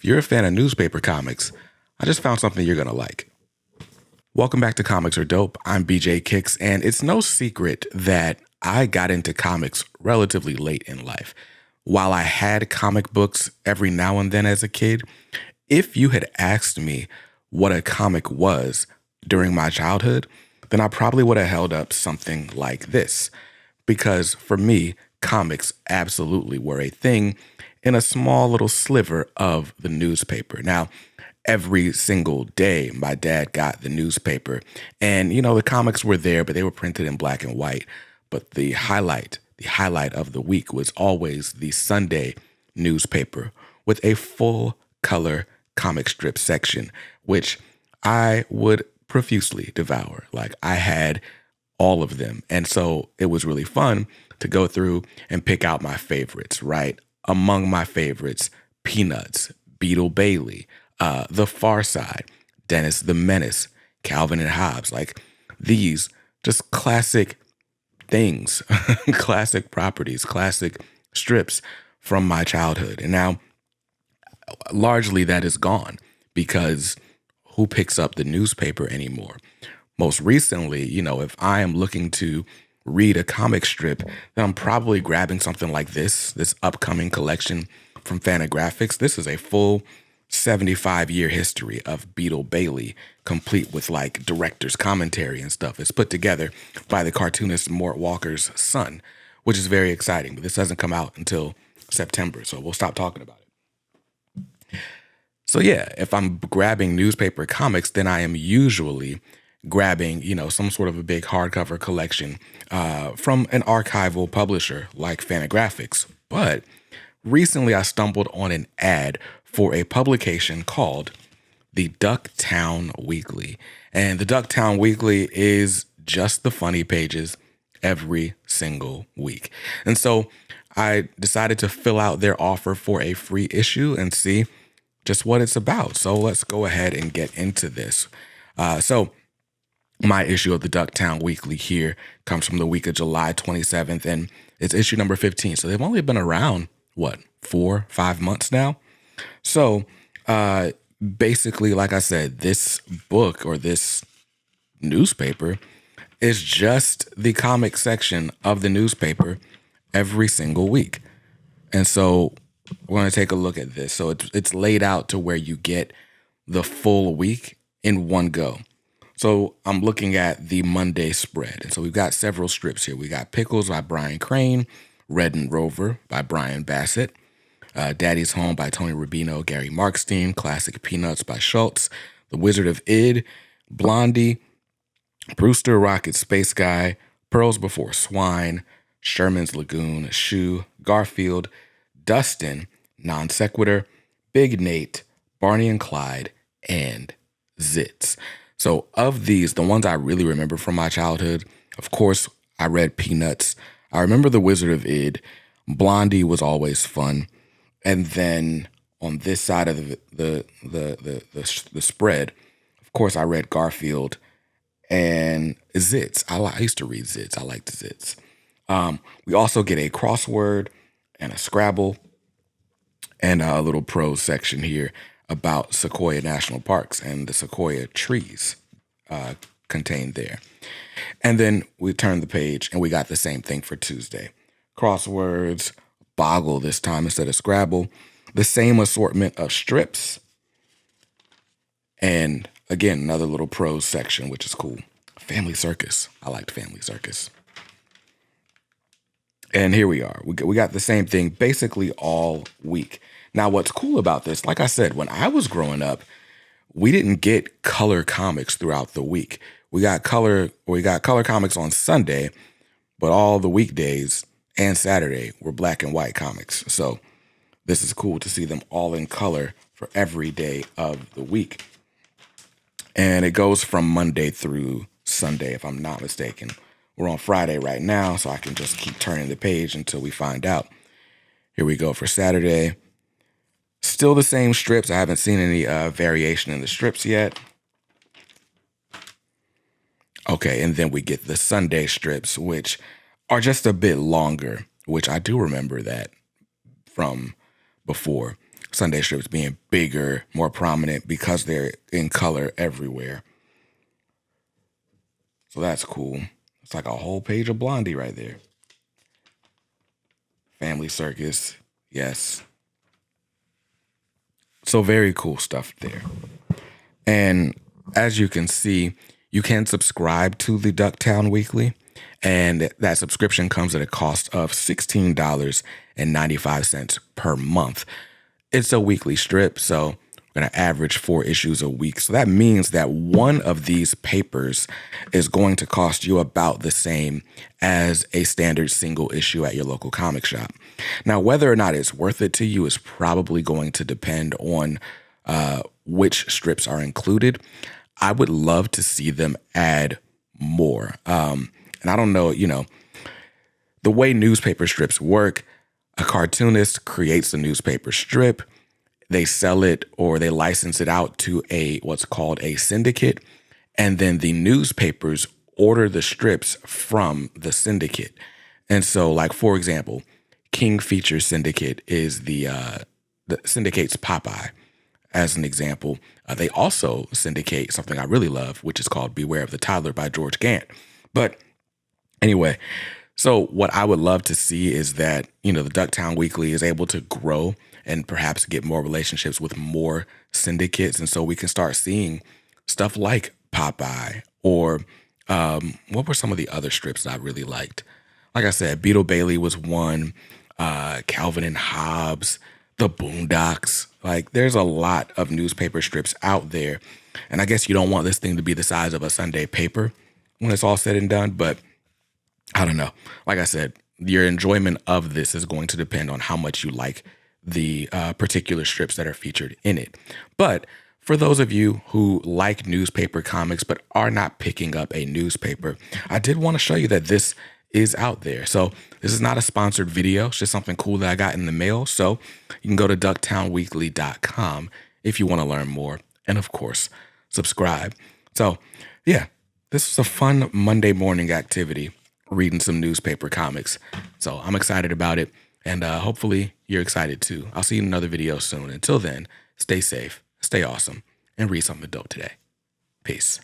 If you're a fan of newspaper comics, I just found something you're going to like. Welcome back to Comics Are Dope. I'm BJ Kicks, and it's no secret that I got into comics relatively late in life. While I had comic books every now and then as a kid, if you had asked me what a comic was during my childhood, then I probably would have held up something like this. Because for me, comics absolutely were a thing in a small little sliver of the newspaper. Now, every single day, my dad got the newspaper, and the comics were there, but they were printed in black and white. But the highlight of the week was always the Sunday newspaper with a full color comic strip section, which I would profusely devour. Like, I had all of them. And so it was really fun to go through and pick out my favorites, right? Among my favorites, Peanuts, Beetle Bailey, The Far Side, Dennis the Menace, Calvin and Hobbes. Like, these just classic things, classic properties, classic strips from my childhood. And now, largely that is gone because who picks up the newspaper anymore? Most recently, if I am looking to read a comic strip, then I'm probably grabbing something like this upcoming collection from Fantagraphics. This is a full 75-year history of Beetle Bailey, complete with like director's commentary and stuff. It's put together by the cartoonist Mort Walker's son, which is very exciting. But this doesn't come out until September, so we'll stop talking about it. So yeah, if I'm grabbing newspaper comics, then I am usually grabbing, some sort of a big hardcover collection from an archival publisher like Fantagraphics. But recently I stumbled on an ad for a publication called the Ducktown Weekly. And the Ducktown Weekly is just the funny pages every single week. And so I decided to fill out their offer for a free issue and see just what it's about. So let's go ahead and get into this. So my issue of the Ducktown Weekly here comes from the week of July 27th, and it's issue number 15. So they've only been around, 4-5 months now? So basically, like I said, this book or this newspaper is just the comic section of the newspaper every single week. And so we're going to take a look at this. So it's laid out to where you get the full week in one go. So I'm looking at the Monday spread. And so we've got several strips here. We got Pickles by Brian Crane, Red and Rover by Brian Bassett, Daddy's Home by Tony Rubino, Gary Markstein, Classic Peanuts by Schulz, The Wizard of Id, Blondie, Brewster Rocket Space Guy, Pearls Before Swine, Sherman's Lagoon, Shoe, Garfield, Dustin, Non Sequitur, Big Nate, Barney and Clyde, and Zitz. So of these, the ones I really remember from my childhood, of course, I read Peanuts. I remember The Wizard of Id. Blondie was always fun. And then on this side of the spread, of course, I read Garfield and Zitz. I used to read Zitz. I liked Zitz. We also get a crossword and a Scrabble and a little prose section here about Sequoia National Parks and the sequoia trees contained there. And then we turn the page and we got the same thing for Tuesday. Crosswords, Boggle this time instead of Scrabble, the same assortment of strips, and again, another little prose section, which is cool. Family Circus. I liked Family Circus. And here we are. We got the same thing basically all week. Now, what's cool about this, like I said, when I was growing up, we didn't get color comics throughout the week. We got color comics on Sunday, but all the weekdays and Saturday were black and white comics. So this is cool to see them all in color for every day of the week. And it goes from Monday through Sunday, if I'm not mistaken. We're on Friday right now, so I can just keep turning the page until we find out. Here we go for Saturday. Still the same strips. I haven't seen any variation in the strips yet. Okay, and then we get the Sunday strips, which are just a bit longer, which I do remember that from before. Sunday strips being bigger, more prominent because they're in color everywhere. So that's cool. It's like a whole page of Blondie right there. Family Circus. Yes. So very cool stuff there. And as you can see, you can subscribe to the Ducktown Weekly, and that subscription comes at a cost of $16.95 per month. It's a weekly strip, so we're going to average 4 issues a week. So that means that one of these papers is going to cost you about the same as a standard single issue at your local comic shop. Now, whether or not it's worth it to you is probably going to depend on which strips are included. I would love to see them add more. And I don't know, the way newspaper strips work, a cartoonist creates a newspaper strip, they sell it or they license it out to what's called a syndicate, and then the newspapers order the strips from the syndicate. And so, like, for example, King Features Syndicate is the syndicates Popeye. As an example, they also syndicate something I really love, which is called Beware of the Toddler by George Gant. But anyway, so what I would love to see is that, the Ducktown Weekly is able to grow and perhaps get more relationships with more syndicates. And so we can start seeing stuff like Popeye or what were some of the other strips that I really liked? Like I said, Beetle Bailey was one, Calvin and Hobbes, The Boondocks. Like, there's a lot of newspaper strips out there. And I guess you don't want this thing to be the size of a Sunday paper when it's all said and done, but I don't know. Like I said, your enjoyment of this is going to depend on how much you like the particular strips that are featured in it. But for those of you who like newspaper comics but are not picking up a newspaper, I did want to show you that this is out there. So this is not a sponsored video. It's just something cool that I got in the mail. So you can go to ducktownweekly.com if you want to learn more. And of course, subscribe. So yeah, this was a fun Monday morning activity, reading some newspaper comics. So I'm excited about it. And hopefully you're excited too. I'll see you in another video soon. Until then, stay safe, stay awesome, and read something dope today. Peace.